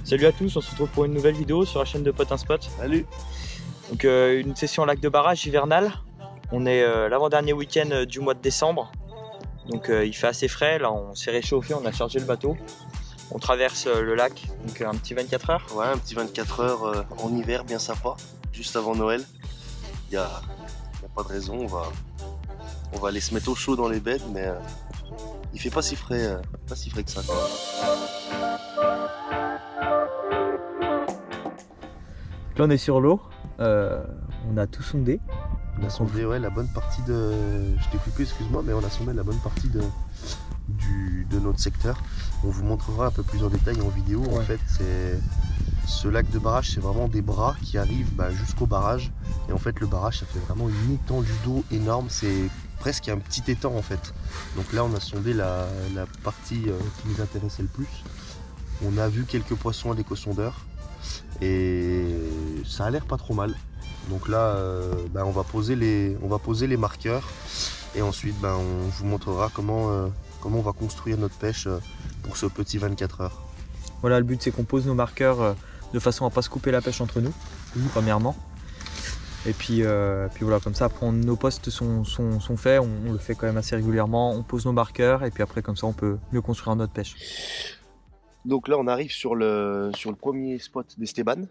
Salut à tous, on se retrouve pour une nouvelle vidéo sur la chaîne de Potin Spot. Salut. Donc une session lac de barrage hivernale. On est l'avant-dernier week-end du mois de décembre. Donc il fait assez frais, là on s'est réchauffé, on a chargé le bateau. On traverse le lac, donc un petit 24 heures. Ouais, un petit 24 heures en hiver bien sympa, juste avant Noël. Il y a pas de raison, on va aller se mettre au chaud dans les bêtes, mais il fait pas si frais que ça quand même. Là on est sur l'eau, on a tout sondé. On a sondé la bonne partie de... Je t'ai coupé, excuse-moi, mais on a sondé la bonne partie de notre secteur. On vous montrera un peu plus en détail en vidéo. Ouais. En fait, ce lac de barrage, c'est vraiment des bras qui arrivent jusqu'au barrage. Et en fait, le barrage, ça fait vraiment une étendue d'eau énorme. C'est presque un petit étang en fait. Donc là, on a sondé la partie qui nous intéressait le plus. On a vu quelques poissons à l'éco-sondeur. Et ça a l'air pas trop mal. Donc là, on va poser les marqueurs et ensuite on vous montrera comment on va construire notre pêche pour ce petit 24 heures. Voilà, le but c'est qu'on pose nos marqueurs de façon à pas se couper la pêche entre nous, premièrement. Et puis voilà, comme ça après nos postes sont faits, on le fait quand même assez régulièrement, on pose nos marqueurs et puis après comme ça on peut mieux construire notre pêche. Donc là on arrive sur le premier spot d'Esteban.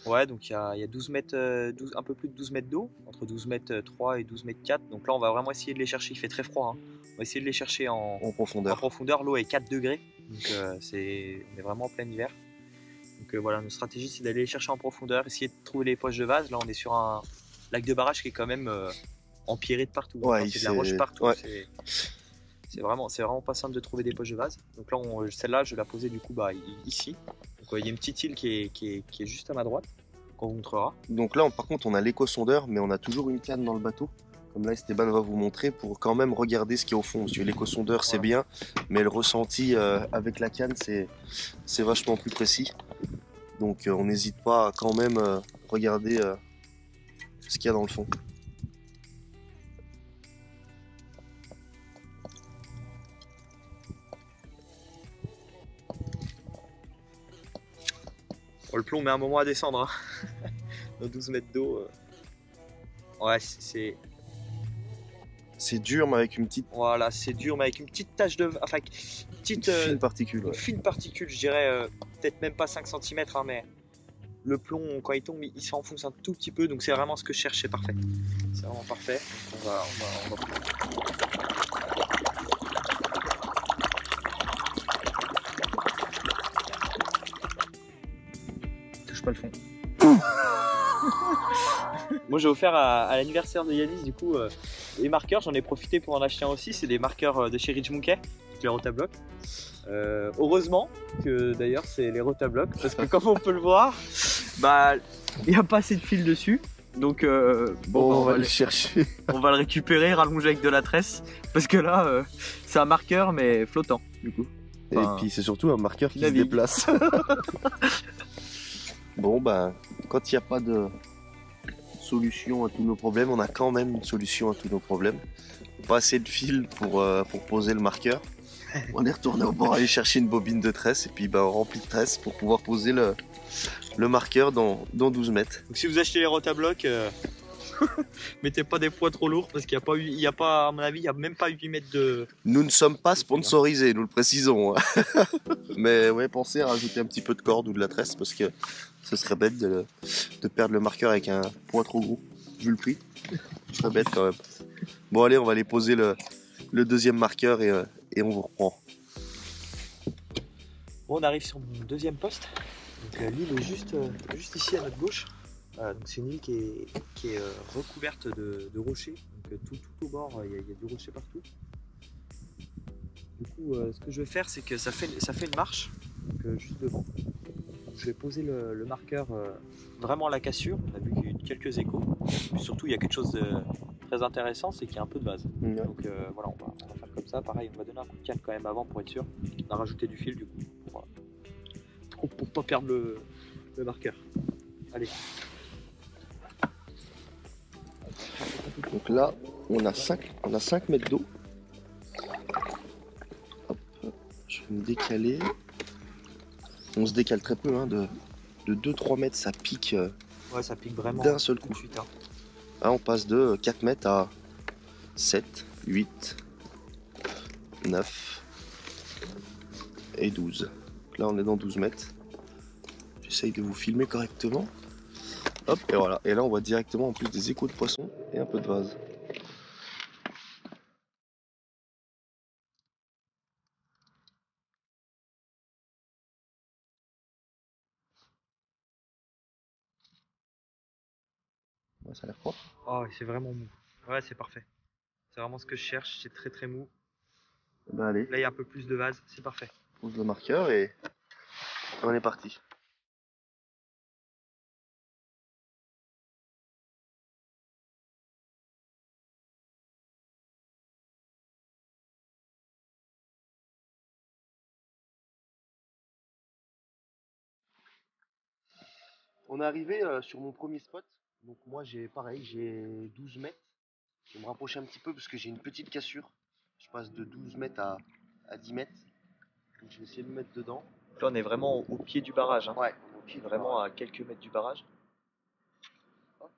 Ouais, donc il y a 12 mètres, un peu plus de 12 mètres d'eau, entre 12 mètres 3 et 12 mètres 4. Donc là, on va vraiment essayer de les chercher. Il fait très froid. Hein. On va essayer de les chercher en profondeur. L'eau est 4 degrés. Donc on est vraiment en plein hiver. Donc voilà, notre stratégie, c'est d'aller les chercher en profondeur, essayer de trouver les poches de vase. Là, on est sur un lac de barrage qui est quand même empierré de partout. Ouais, c'est de la roche partout. Ouais. C'est vraiment pas simple de trouver des poches de vase. Donc là, celle-là, je vais la poser du coup ici. Donc il y a une petite île qui est juste à ma droite, qu'on vous montrera. Donc là, par contre, on a l'éco-sondeur, mais on a toujours une canne dans le bateau. Comme là, Esteban va vous montrer pour quand même regarder ce qu'il y a au fond. Parce que l'éco-sondeur, c'est bien, mais le ressenti avec la canne, c'est vachement plus précis. Donc on n'hésite pas à quand même regarder ce qu'il y a dans le fond. Le plomb met un moment à descendre, hein. Nos 12 mètres d'eau. Ouais, c'est dur, mais avec une petite. Voilà, c'est dur, mais avec une petite tache de. Enfin, fine particule. Une fine particule, je dirais, peut-être même pas 5 cm, hein, mais le plomb, quand il tombe, il s'enfonce un tout petit peu, donc c'est vraiment ce que je cherche, c'est parfait. C'est vraiment parfait. On va... Pas le fond. Moi j'ai offert à l'anniversaire de Yanis du coup les marqueurs, j'en ai profité pour en acheter un aussi, c'est des marqueurs de chez Rich Monkey, les Rotablock. Heureusement que d'ailleurs c'est les Rotablock parce que comme on peut le voir, il n'y a pas assez de fil dessus. Donc on va le chercher. On va le récupérer, rallonger avec de la tresse parce que là c'est un marqueur mais flottant du coup. Et puis c'est surtout un marqueur qui se déplace. Bon quand il n'y a pas de solution à tous nos problèmes, on a quand même une solution à tous nos problèmes. Pas assez de fil pour poser le marqueur. On est retourné au bord aller chercher une bobine de tresse et puis on remplit de tresse pour pouvoir poser le marqueur dans 12 mètres. Donc si vous achetez les Rotablock, mettez pas des poids trop lourds parce qu'il n'y a pas, à mon avis, il n'y a même pas 8 mètres de... Nous ne sommes pas sponsorisés, nous le précisons. Mais ouais, pensez à rajouter un petit peu de corde ou de la tresse parce que ce serait bête de perdre le marqueur avec un poids trop gros. Vu le prix, ce serait bête quand même. Bon allez, on va aller poser le deuxième marqueur et on vous reprend. Bon, on arrive sur mon deuxième poste. L'île est juste ici à notre gauche. C'est une île qui est recouverte de rochers. Donc, tout au bord, il y a du rocher partout. Du coup, ce que je vais faire, c'est que ça fait une marche, donc, juste devant. Je vais poser le marqueur vraiment à la cassure. On a vu qu'il y a eu quelques échos. Puis surtout, il y a quelque chose de très intéressant, c'est qu'il y a un peu de vase. Donc voilà, on va faire comme ça. Pareil, on va donner un coup de canne quand même avant pour être sûr. On a rajouté du fil du coup pour pas perdre le marqueur. Allez. Donc là, on a 5 mètres d'eau. Je vais me décaler. On se décale très peu, hein, de 2-3 mètres, ça pique Ouais, ça pique vraiment d'un seul coup. tout de suite, hein. Là, on passe de 4 mètres à 7, 8, 9 et 12. Là, on est dans 12 mètres. J'essaye de vous filmer correctement. Hop, et voilà. Et là, on voit directement en plus des échos de poissons et un peu de vase. Ouais, ça a l'air propre. Oh, c'est vraiment mou. Ouais, c'est parfait. C'est vraiment ce que je cherche, c'est très très mou. Ben allez, Là, il y a un peu plus de vase, c'est parfait. pose le marqueur et on est parti. On est arrivé sur mon premier spot. Donc moi j'ai pareil, j'ai 12 mètres. Je vais me rapprocher un petit peu parce que j'ai une petite cassure. Je passe de 12 mètres à 10 mètres. Donc je vais essayer de me mettre dedans. Là, on est vraiment au pied du barrage, hein. Ouais, on est au pied du Vraiment barrage. à quelques mètres du barrage. Hop.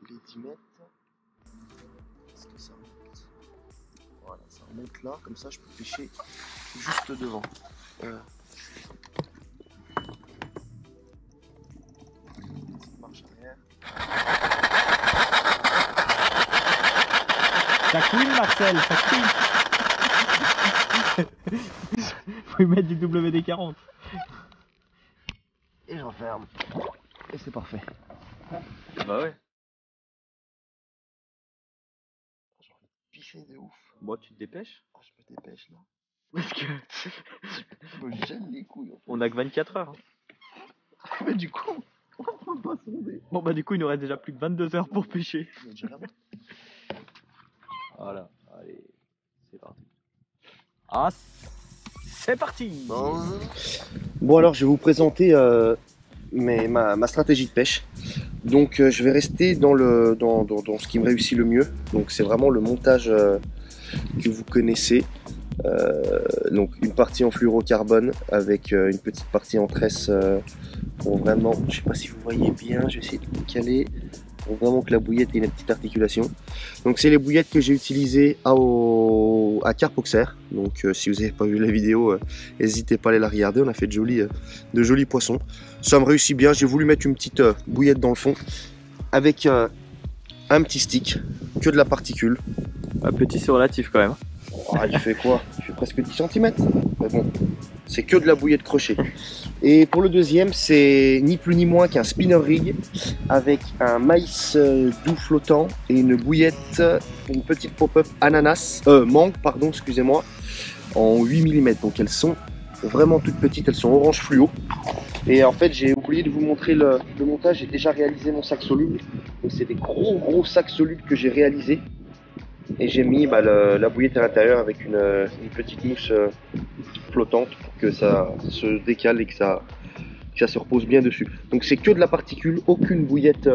Les 10 mètres. Est-ce que ça remonte? Voilà, ça remonte là, comme ça je peux pêcher juste devant. Marche arrière. Ça couine, Marcel, ça couine. Faut y mettre du WD-40. Et j'enferme. Et c'est parfait. Bah ouais. J'ai envie de pisser de ouf. Bon, tu te dépêches. Oh, je me dépêche là. Parce que Je me gêne les couilles. En fait. on a que 24 heures. Mais du coup, on peut pas sonder. Bon bah du coup, il nous reste déjà plus que 22 heures pour pêcher. Mais j'ai rien. Voilà, allez, c'est parti. Ah, c'est parti. Bon alors, je vais vous présenter ma stratégie de pêche. Donc je vais rester dans ce qui me réussit le mieux. Donc c'est vraiment le montage que vous connaissez. Donc une partie en fluorocarbone avec une petite partie en tresse pour vraiment, je sais pas si vous voyez bien, je vais essayer de vous caler pour vraiment que la bouillette ait une petite articulation. Donc c'est les bouillettes que j'ai utilisées à Carpoxer. Donc si vous n'avez pas vu la vidéo, n'hésitez pas à aller la regarder, on a fait de jolis poissons. Ça me réussit bien, j'ai voulu mettre une petite bouillette dans le fond avec un petit stick, que de la particule. Un petit, c'est relatif quand même. Ah, il fait quoi? Il fait presque 10 cm. Mais bon, c'est que de la bouillette crochet. Et pour le deuxième, c'est ni plus ni moins qu'un spinner rig avec un maïs doux flottant et une bouillette, une petite pop-up ananas, mangue, pardon, excusez-moi, en 8 mm. Donc elles sont vraiment toutes petites, elles sont orange fluo. Et en fait, j'ai oublié de vous montrer le montage. J'ai déjà réalisé mon sac soluble. Donc c'est des gros sacs solubles que j'ai réalisés. Et j'ai mis la bouillette à l'intérieur avec une petite mousse flottante pour que ça se décale et que ça se repose bien dessus. Donc c'est que de la particule, aucune bouillette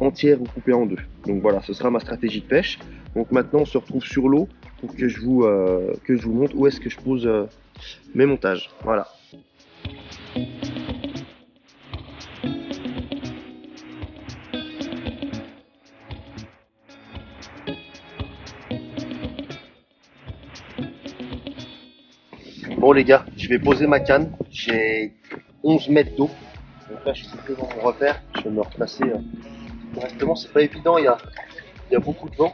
entière ou coupée en deux. Donc voilà, ce sera ma stratégie de pêche. Donc maintenant on se retrouve sur l'eau pour que je vous montre où est-ce que je pose mes montages. Voilà. Bon les gars, je vais poser ma canne, j'ai 11 mètres d'eau, donc là je suis devant mon repère, je vais me replacer correctement, c'est pas évident, il y a beaucoup de vent,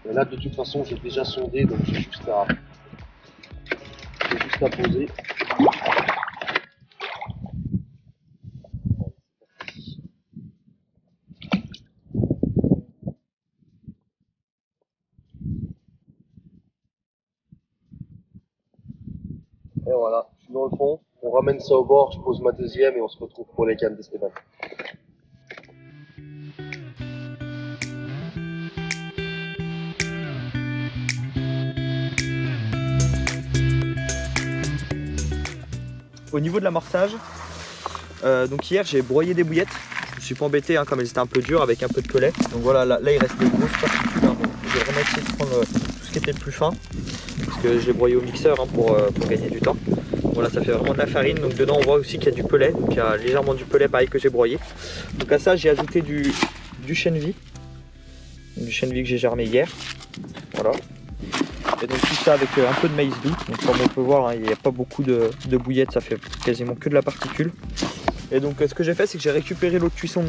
mais là de toute façon j'ai déjà sondé, donc j'ai juste à poser. Et voilà, je suis dans le fond, on ramène ça au bord, je pose ma deuxième et on se retrouve pour les cannes d'Esteban. Au niveau de l'amorçage, donc hier j'ai broyé des bouillettes. Je me suis pas embêté, hein, comme elles étaient un peu dures avec un peu de collet. Donc voilà, là il reste des grosses particules. Hein. Bon, je vais remettre ces prendre tout ce qui était le plus fin, parce que je l'ai broyé au mixeur hein, pour gagner du temps. Voilà, ça fait vraiment de la farine. Donc dedans on voit aussi qu'il y a du pellet, donc il y a légèrement du pellet pareil que j'ai broyé. Donc à ça j'ai ajouté du chènevis, que j'ai germé hier. Voilà. Et donc tout ça avec un peu de maïs doux. Donc comme on peut voir, hein, il n'y a pas beaucoup de bouillettes, ça fait quasiment que de la particule. Et donc ce que j'ai fait, c'est que j'ai récupéré l'eau de cuisson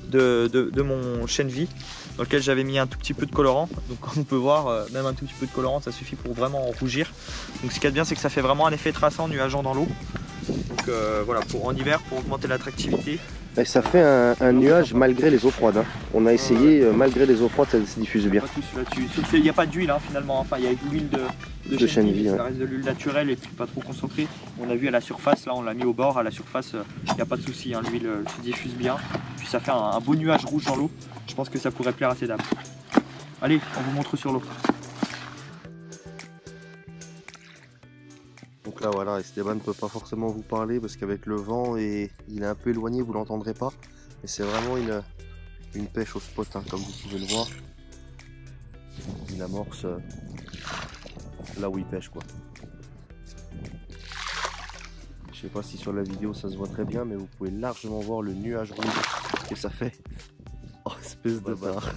de mon chènevis, dans lequel j'avais mis un tout petit peu de colorant. Donc comme on peut voir, même un tout petit peu de colorant, ça suffit pour vraiment rougir. Donc ce qui est bien, c'est que ça fait vraiment un effet traçant, nuageant dans l'eau. Donc voilà, en hiver, pour augmenter l'attractivité. Et ça fait un nuage malgré les eaux froides. Hein. On a essayé, malgré les eaux froides, ça se diffuse bien. Il n'y a pas d'huile hein, finalement, enfin il y a de l'huile de chènevis, ça reste de l'huile naturelle et puis pas trop concentrée. On a vu à la surface, là on l'a mis au bord, à la surface il n'y a pas de souci, hein, l'huile se diffuse bien. Puis ça fait un beau nuage rouge dans l'eau, je pense que ça pourrait plaire à ces dames. Allez, on vous montre sur l'eau. Donc là voilà, Esteban ne peut pas forcément vous parler parce qu'avec le vent et il est un peu éloigné, vous l'entendrez pas. Mais c'est vraiment une pêche au spot, hein, comme vous pouvez le voir. Il amorce là où il pêche quoi. Je sais pas si sur la vidéo ça se voit très bien, mais vous pouvez largement voir le nuage rouge que ça fait. Oh espèce de barre.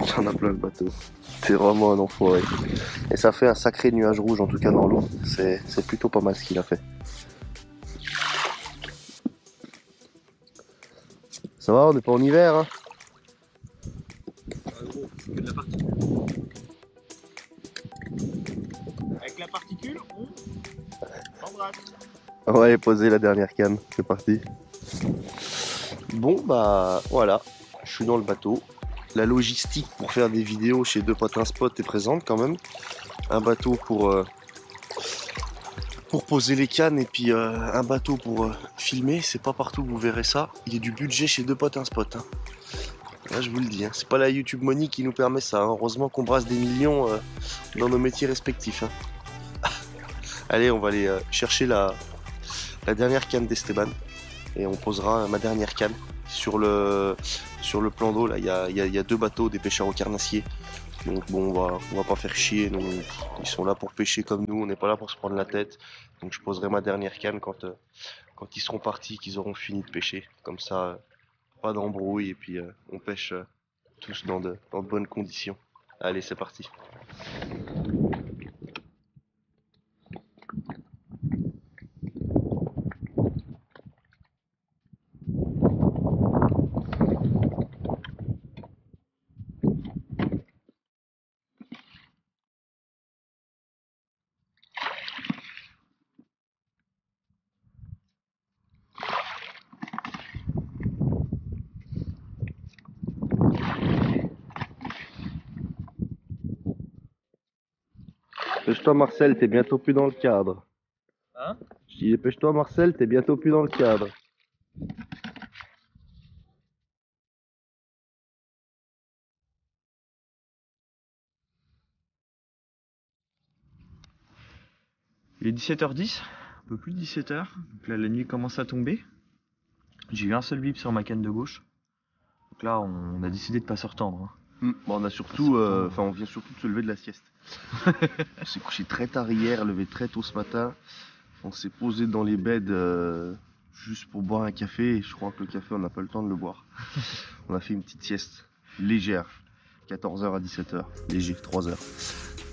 J'en ai plein le bateau. C'est vraiment un enfoiré. Et ça fait un sacré nuage rouge en tout cas dans l'eau. C'est plutôt pas mal ce qu'il a fait. Ça va, on n'est pas en hiver hein. Avec la particule, on s'embrasse. On va aller poser la dernière canne, c'est parti. Bon bah voilà, je suis dans le bateau. La logistique pour faire des vidéos chez Deux Potes un Spot est présente quand même. Un bateau pour poser les cannes et puis un bateau pour filmer. C'est pas partout que vous verrez ça. Il y a du budget chez Deux Potes un Spot. Hein. Là, je vous le dis, hein. C'est pas la YouTube Money qui nous permet ça. Hein. Heureusement qu'on brasse des millions dans nos métiers respectifs. Hein. Allez, on va aller chercher la dernière canne d'Esteban. Et on posera ma dernière canne. Sur le plan d'eau, là, il y a deux bateaux, des pêcheurs au carnassier. Donc bon, on va pas faire chier. Donc, ils sont là pour pêcher comme nous, on n'est pas là pour se prendre la tête. Donc je poserai ma dernière canne quand ils seront partis, qu'ils auront fini de pêcher. Comme ça, pas d'embrouille et puis on pêche tous dans de bonnes conditions. Allez, c'est parti. Dépêche-toi Marcel, t'es bientôt plus dans le cadre. Hein? Je dis dépêche-toi Marcel, t'es bientôt plus dans le cadre. Il est 17h10, un peu plus de 17h. Donc là la nuit commence à tomber. J'ai eu un seul bip sur ma canne de gauche. Donc là on a décidé de pas se retendre. Hein. Bon, on a surtout, on vient surtout de se lever de la sieste. On s'est couché très tard hier, levé très tôt ce matin. On s'est posé dans les beds juste pour boire un café. Et je crois que le café, on n'a pas le temps de le boire. On a fait une petite sieste légère, 14h à 17h, léger, 3h.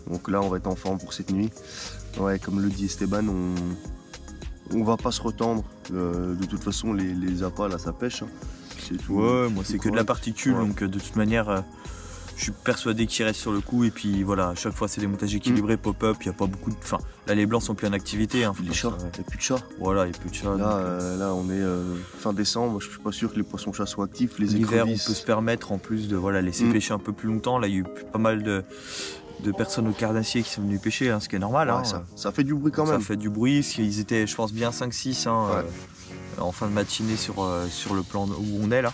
Donc là, on va être en forme pour cette nuit. Ouais, comme le dit Esteban, on va pas se retendre. De toute façon, les appâts là, ça pêche. Hein. C'est tout. Ouais, moi c'est que de la particule, ouais. donc de toute manière. Je suis persuadé qu'il reste sur le coup et puis voilà, à chaque fois c'est des montages équilibrés, pop-up, il n'y a pas beaucoup de... Enfin, là les blancs sont plus en activité. Hein, les chats, il n'y a plus de chats. Voilà, il n'y a plus de chats. Là on est fin décembre, je suis pas sûr que les poissons-chats soient actifs. L'hiver on peut se permettre en plus de laisser pêcher un peu plus longtemps. Là il y a eu pas mal de personnes au carnassier qui sont venues pêcher, hein, ce qui est normal. Ouais, hein. Ça fait du bruit quand même. Ça fait du bruit, ils étaient je pense bien 5-6 hein, en fin de matinée sur le plan où on est là.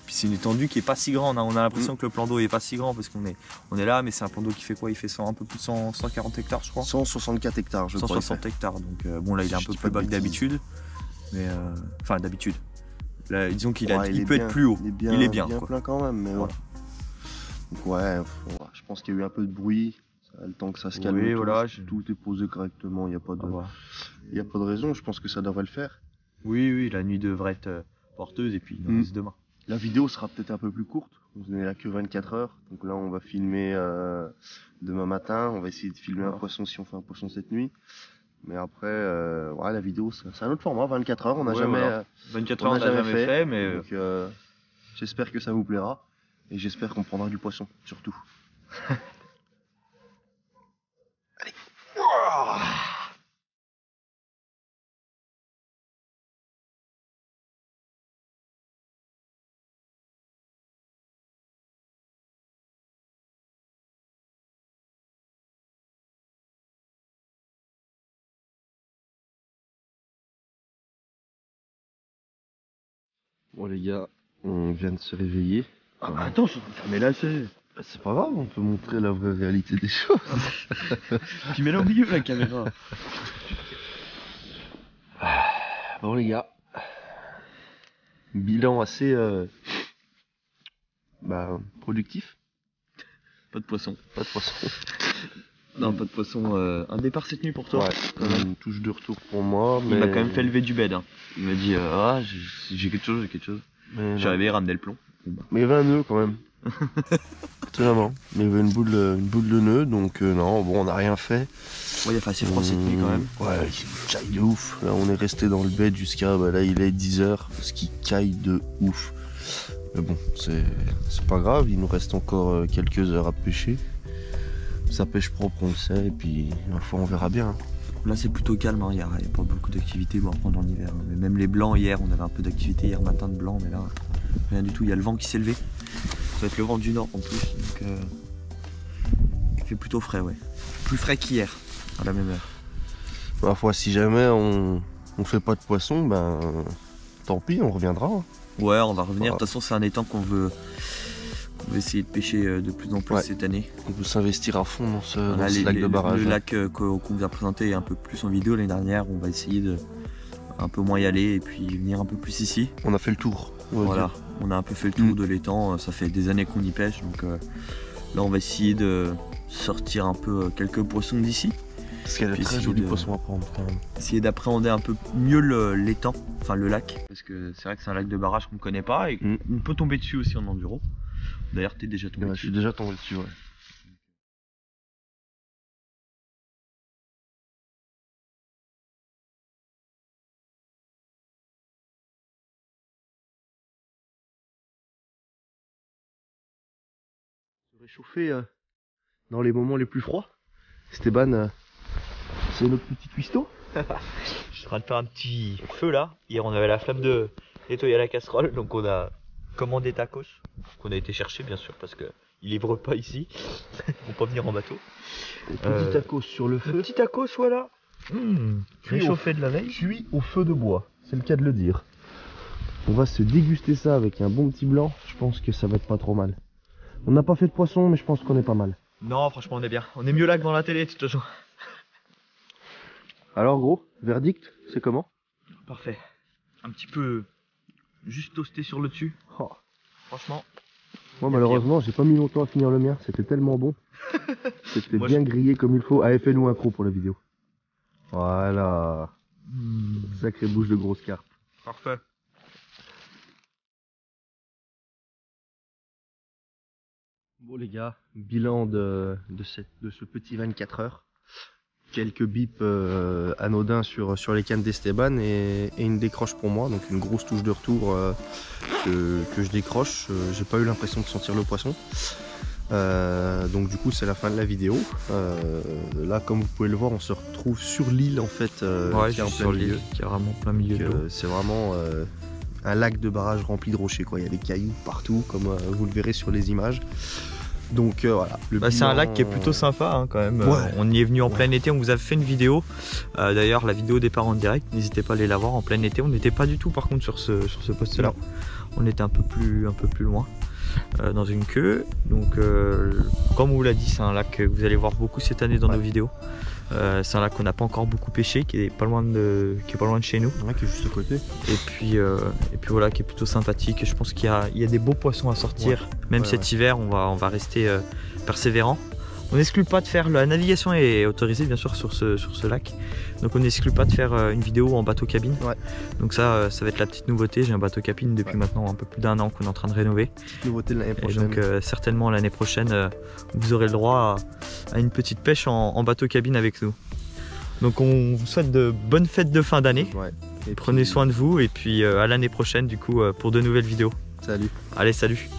Puis c'est une étendue qui est pas si grande, hein. On a l'impression que le plan d'eau est pas si grand parce qu'on est là, mais c'est un plan d'eau qui fait quoi? Il fait un peu plus de 140 hectares je crois. 164 hectares je crois. 160 hectares, donc bon là il est un peu plus bas que d'habitude. Mais enfin d'habitude. Là, disons qu'il il peut être plus haut. Il est bien quoi. plein quand même, mais voilà. Donc ouais, je pense qu'il y a eu un peu de bruit. Le temps que ça se calme, tout est posé correctement. Il n'y a pas de raison. Je pense que ça devrait le faire. Oui, la nuit devrait être porteuse et puis il nous reste demain. La vidéo sera peut-être un peu plus courte. On n'est là que 24 heures. Donc là, on va filmer demain matin. On va essayer de filmer un poisson si on fait un poisson cette nuit. Mais après, la vidéo, c'est un autre format, 24 heures. On n'a jamais, 24 heures, on n'a jamais fait, mais donc, j'espère que ça vous plaira. Et j'espère qu'on prendra du poisson, surtout. Allez. Bon les gars, on vient de se réveiller. Ah bah attends, mais là c'est pas grave, on peut montrer la vraie réalité des choses. Puis mets-la au milieu la caméra. Bon les gars, bilan assez productif. Pas de poisson. Pas de poisson. Non, pas de poisson. Un départ cette nuit pour toi. Ouais, quand même une touche de retour pour moi. Il m'a quand même fait lever du bed. Hein. Il m'a dit j'ai quelque chose. J'ai arrivé, ramener le plomb. Mais il y avait un nœud quand même. Totalement. Mais il y avait une boule de nœud, donc non, bon, on n'a rien fait. Ouais, il a fait assez froid cette nuit quand même. Ouais, il caille de ouf. Là, on est resté dans le bed jusqu'à, là, il est 10h, ce qui caille de ouf. Mais bon, c'est pas grave, il nous reste encore quelques heures à pêcher. Ça pêche propre, on le sait, et puis, ma foi, on verra bien. Là, c'est plutôt calme, hein. Il n'y a pas beaucoup d'activité pendant l'hiver. Mais même les blancs, hier, on avait un peu d'activité hier matin de blanc, mais là, rien du tout. Il y a le vent qui s'est levé. Ça va être le vent du nord en plus, donc il fait plutôt frais, ouais. Plus frais qu'hier, à la même heure. Ma foi, si jamais on fait pas de poisson, ben tant pis, on reviendra. Hein. Ouais, on va revenir. De toute façon, c'est un étang qu'on veut essayer de pêcher de plus en plus cette année. On veut s'investir à fond dans ce lac de barrage. Le lac qu'on vous a présenté un peu plus en vidéo l'année dernière, on va essayer de un peu moins y aller et puis venir un peu plus ici. On a fait le tour. Voilà, on a un peu fait le tour de l'étang, ça fait des années qu'on y pêche, donc là on va essayer de sortir un peu quelques poissons d'ici. Parce qu'il y a de très jolis poissons à prendre quand même. Essayer d'appréhender un peu mieux l'étang, enfin le lac, parce que c'est vrai que c'est un lac de barrage qu'on ne connaît pas et on peut tomber dessus aussi en enduro. D'ailleurs t'es déjà tombé dessus. Je suis déjà tombé dessus, ouais. Réchauffer dans les moments les plus froids. Esteban, c'est notre petit cuistot. Je suis en train de faire un petit feu là. Hier on avait la flamme de nettoyer la casserole, donc on a commandé tacos, qu'on a été chercher bien sûr parce que ils livrent pas ici, ils vont pas venir en bateau. Petit tacos sur le feu. Petit tacos voilà. Réchauffé de la veille. Cuit au feu de bois, c'est le cas de le dire. On va se déguster ça avec un bon petit blanc, je pense que ça va être pas trop mal. On n'a pas fait de poisson, mais je pense qu'on est pas mal. Non, franchement, on est bien. On est mieux là que dans la télé, de toute façon. Alors, gros, verdict, c'est comment? Parfait. Un petit peu juste toasté sur le dessus. Oh. Franchement. Moi, malheureusement, j'ai pas mis longtemps à finir le mien. C'était tellement bon. C'était bien grillé comme il faut. Allez, fais-nous un croc pour la vidéo. Voilà. Sacrée bouche de grosse carpe. Parfait. Bon les gars, bilan de ce petit 24 heures. Quelques bips anodins sur les cannes d'Esteban et une décroche pour moi, donc une grosse touche de retour que je décroche. J'ai pas eu l'impression de sentir le poisson. Donc du coup c'est la fin de la vidéo. Là comme vous pouvez le voir, on se retrouve sur l'île en fait, qui est en plein milieu. Qui est vraiment plein milieu de l'eau. C'est vraiment un lac de barrage rempli de rochers quoi. Il y a des cailloux partout comme vous le verrez sur les images. Donc voilà. C'est un lac qui est plutôt sympa hein, quand même. Ouais. On y est venu en plein été, on vous a fait une vidéo. D'ailleurs la vidéo départ en direct, n'hésitez pas à aller la voir en plein été. On n'était pas du tout par contre sur ce poste là. On était un peu plus loin. Dans une queue. Donc comme on vous l'a dit, c'est un lac que vous allez voir beaucoup cette année dans nos vidéos. C'est un lac qu'on n'a pas encore beaucoup pêché, qui est pas loin de chez nous. Ouais, qui est juste à côté. Et puis voilà, qui est plutôt sympathique. Et je pense qu'il y a des beaux poissons à sortir. Même cet hiver, on va rester persévérant. On n'exclut pas de faire, la navigation est autorisée bien sûr sur ce lac, donc on n'exclut pas de faire une vidéo en bateau cabine. Donc ça va être la petite nouveauté. J'ai un bateau cabine depuis maintenant un peu plus d'1 an qu'on est en train de rénover. Petite nouveauté de l'année prochaine. Et donc certainement l'année prochaine vous aurez le droit à une petite pêche en bateau cabine avec nous. Donc on vous souhaite de bonnes fêtes de fin d'année. Prenez soin de vous et puis à l'année prochaine du coup pour de nouvelles vidéos. Salut. Allez, salut.